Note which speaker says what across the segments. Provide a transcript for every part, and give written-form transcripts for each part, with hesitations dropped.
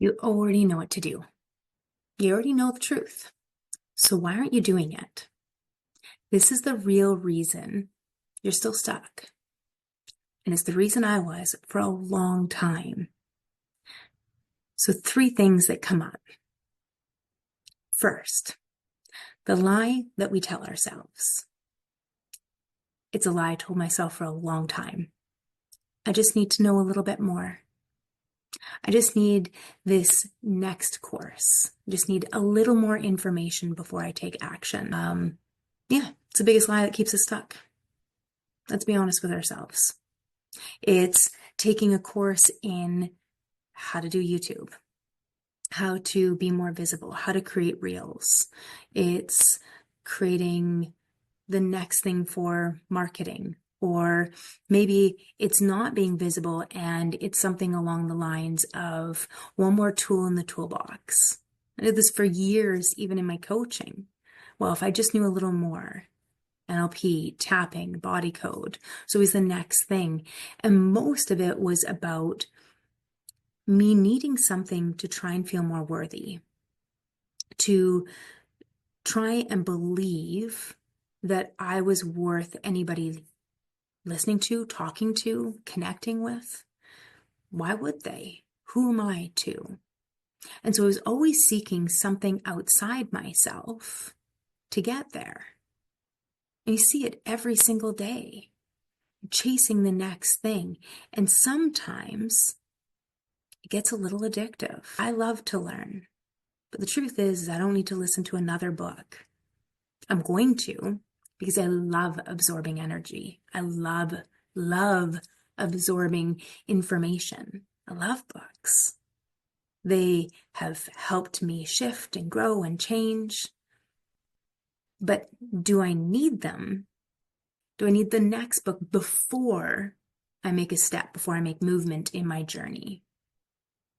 Speaker 1: You already know what to do. You already know the truth. So why aren't you doing it? This is the real reason you're still stuck. And it's the reason I was for a long time. So 3 things that come up. First, the lie that we tell ourselves. It's a lie I told myself for a long time. I just need to know a little bit more. I just need this next course. I just need a little more information before I take action. It's the biggest lie that keeps us stuck. Let's be honest with ourselves. It's taking a course in how to do YouTube, how to be more visible, how to create reels. It's creating the next thing for marketing, or maybe it's not being visible and it's something along the lines of one more tool in the toolbox. I did this for years, even in my coaching. Well, if I just knew a little more, NLP, tapping, body code. So it was the next thing. And most of it was about me needing something to try and feel more worthy, to try and believe that I was worth anybody listening to, talking to, connecting with. Why would they? Who am I to? And so I was always seeking something outside myself to get there. And you see it every single day, chasing the next thing. And sometimes it gets a little addictive. I love to learn, but the truth is I don't need to listen to another book. I'm going to, because I love absorbing energy. I love absorbing information. I love books. They have helped me shift and grow and change. But do I need them? Do I need the next book before I make a step, before I make movement in my journey?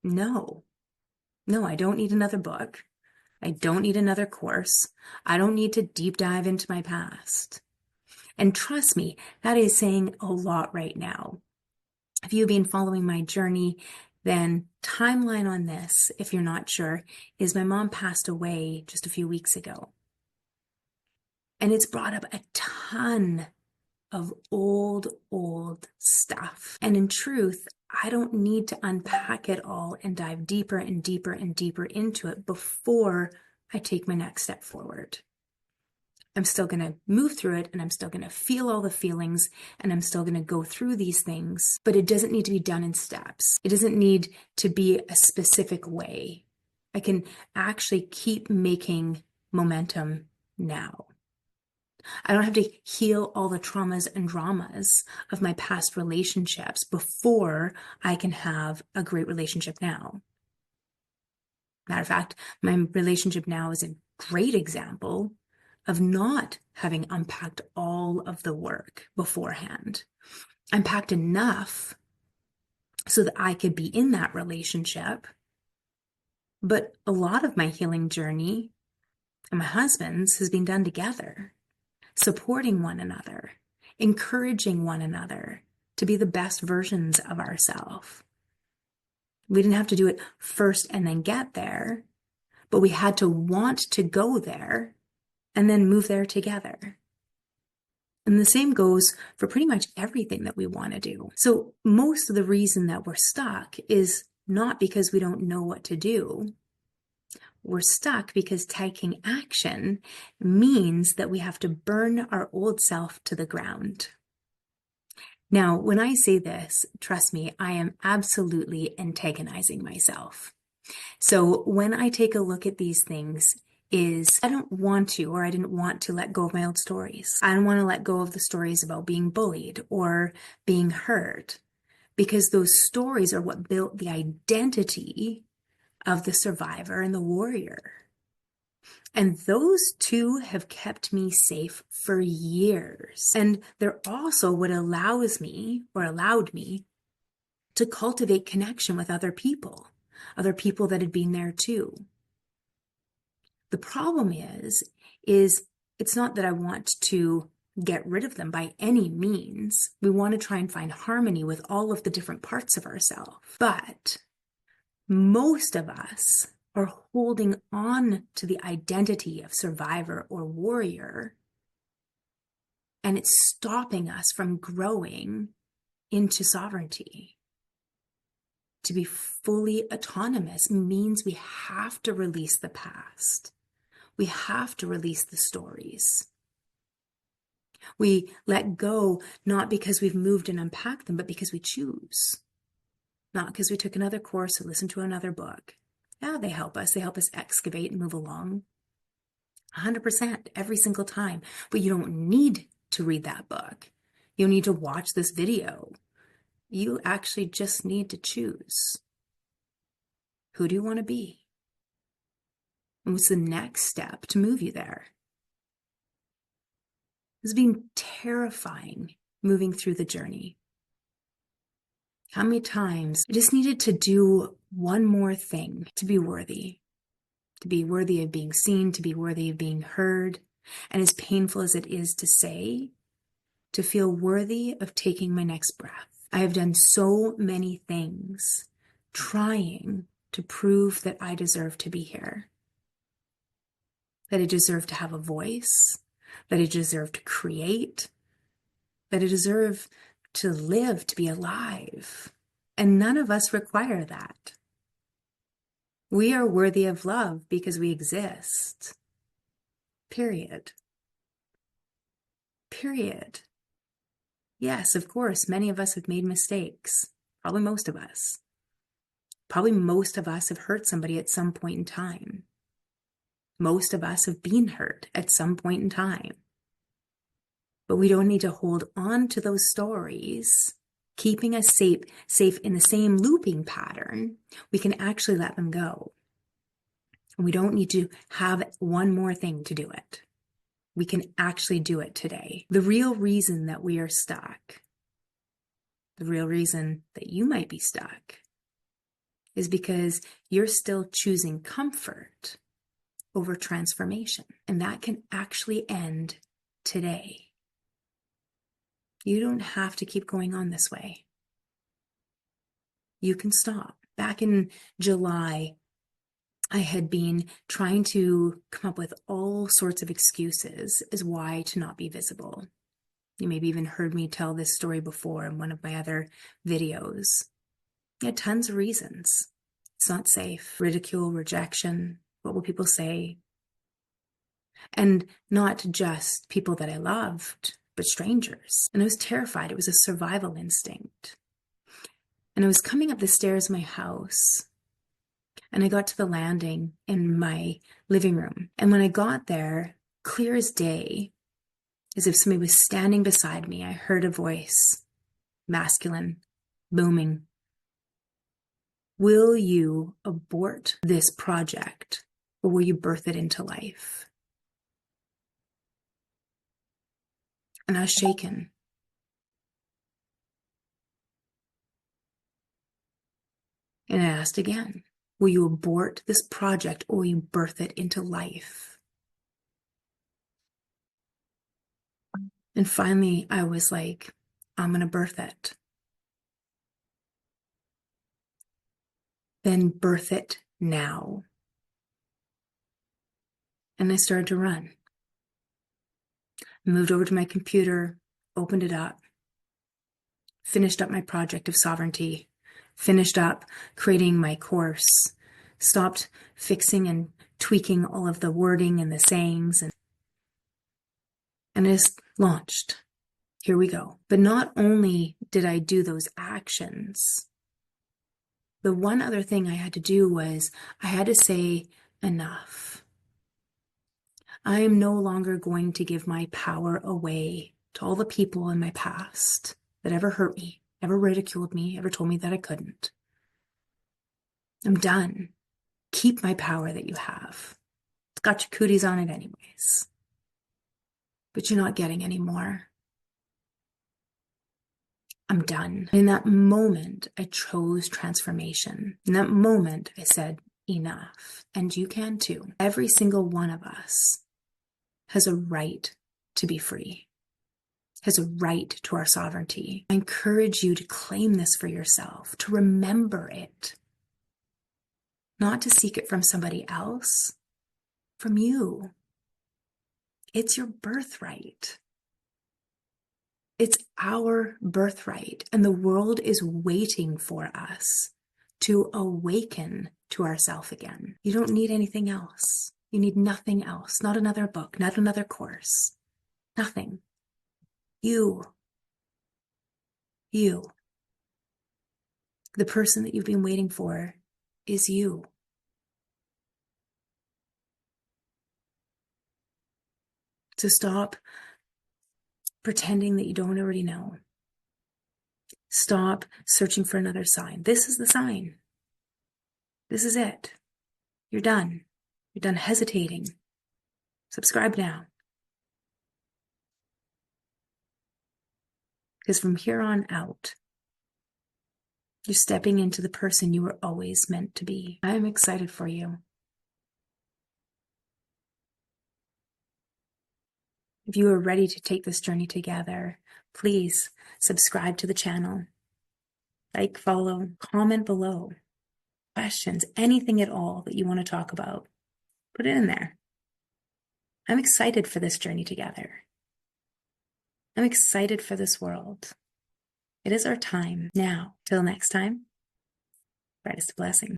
Speaker 1: No, I don't need another book. I don't need another course. I don't need to deep dive into my past. And trust me, that is saying a lot right now. If you've been following my journey, then timeline on this, if you're not sure, is my mom passed away just a few weeks ago. And it's brought up a ton of old stuff. And in truth, I don't need to unpack it all and dive deeper and deeper and deeper into it before I take my next step forward. I'm still going to move through it, and I'm still going to feel all the feelings, and I'm still going to go through these things, but it doesn't need to be done in steps. It doesn't need to be a specific way. I can actually keep making momentum now. I don't have to heal all the traumas and dramas of my past relationships before I can have a great relationship now. Matter of fact, my relationship now is a great example of not having unpacked all of the work beforehand. Unpacked enough so that I could be in that relationship. But a lot of my healing journey and my husband's has been done together. Supporting one another, encouraging one another to be the best versions of ourselves. We didn't have to do it first and then get there, but we had to want to go there and then move there together. And the same goes for pretty much everything that we want to do. So most of the reason that we're stuck is not because we don't know what to do. We're stuck because taking action means that we have to burn our old self to the ground. Now, when I say this, trust me, I am absolutely antagonizing myself. So when I take a look at these things, I don't want to, or I didn't want to let go of my old stories. I don't want to let go of the stories about being bullied or being hurt, because those stories are what built the identity of the survivor and the warrior. And those two have kept me safe for years. And they're also what allowed me to cultivate connection with other people that had been there too. The problem is it's not that I want to get rid of them by any means. We want to try and find harmony with all of the different parts of ourselves. But Most of us are holding on to the identity of survivor or warrior, and it's stopping us from growing into sovereignty. To be fully autonomous means we have to release the past. We have to release the stories. We let go, not because we've moved and unpacked them, but because we choose. Not because we took another course or listened to another book. Yeah, they help us. They help us excavate and move along. 100% every single time. But you don't need to read that book. You don't need to watch this video. You actually just need to choose. Who do you want to be? And what's the next step to move you there? It's been terrifying moving through the journey. How many times I just needed to do one more thing to be worthy of being seen, to be worthy of being heard. And as painful as it is to say, to feel worthy of taking my next breath. I have done so many things trying to prove that I deserve to be here, that I deserve to have a voice, that I deserve to create, that I deserve to live, to be alive. And none of us require that. We are worthy of love because we exist. Period. Period. Yes, of course, many of us have made mistakes. Probably most of us. Probably most of us have hurt somebody at some point in time. Most of us have been hurt at some point in time. But we don't need to hold on to those stories, keeping us safe in the same looping pattern. We can actually let them go. And we don't need to have one more thing to do it. We can actually do it today. The real reason that we are stuck, the real reason that you might be stuck, is because you're still choosing comfort over transformation. And that can actually end today. You don't have to keep going on this way. You can stop. Back in July, I had been trying to come up with all sorts of excuses as why to not be visible. You maybe even heard me tell this story before in one of my other videos. I had tons of reasons. It's not safe. Ridicule, rejection. What will people say? And not just people that I loved, but strangers. And I was terrified. It was a survival instinct. And I was coming up the stairs of my house, and I got to the landing in my living room. And when I got there, clear as day, as if somebody was standing beside me, I heard a voice, masculine, booming. Will you abort this project, or will you birth it into life? And I was shaken. And I asked again, will you abort this project, or will you birth it into life? And finally, I was like, I'm going to birth it. Then birth it now. And I started to run. I moved over to my computer, opened it up, finished up my project of sovereignty, finished up creating my course, stopped fixing and tweaking all of the wording and the sayings, and I just launched. Here we go. But not only did I do those actions, the one other thing I had to do was I had to say enough. I am no longer going to give my power away to all the people in my past that ever hurt me, ever ridiculed me, ever told me that I couldn't. I'm done. Keep my power that you have. It's got your cooties on it anyways. But you're not getting any more. I'm done. In that moment, I chose transformation. In that moment, I said, enough. And you can too. Every single one of us has a right to be free, has a right to our sovereignty. I encourage you to claim this for yourself, to remember it. not to seek it from somebody else, from you. It's your birthright. It's our birthright, and the world is waiting for us to awaken to ourself again. You don't need anything else. You need nothing else, not another book, not another course, nothing. You. The person that you've been waiting for is you. So stop pretending that you don't already know. Stop searching for another sign. This is the sign. This is it. You're done. You're done hesitating. Subscribe now. Because from here on out, you're stepping into the person you were always meant to be. I am excited for you. If you are ready to take this journey together, please subscribe to the channel. Like, follow, comment below. Questions, anything at all that you want to talk about, put it in there. I'm excited for this journey together. I'm excited for this world. It is our time now. Till next time, brightest blessing.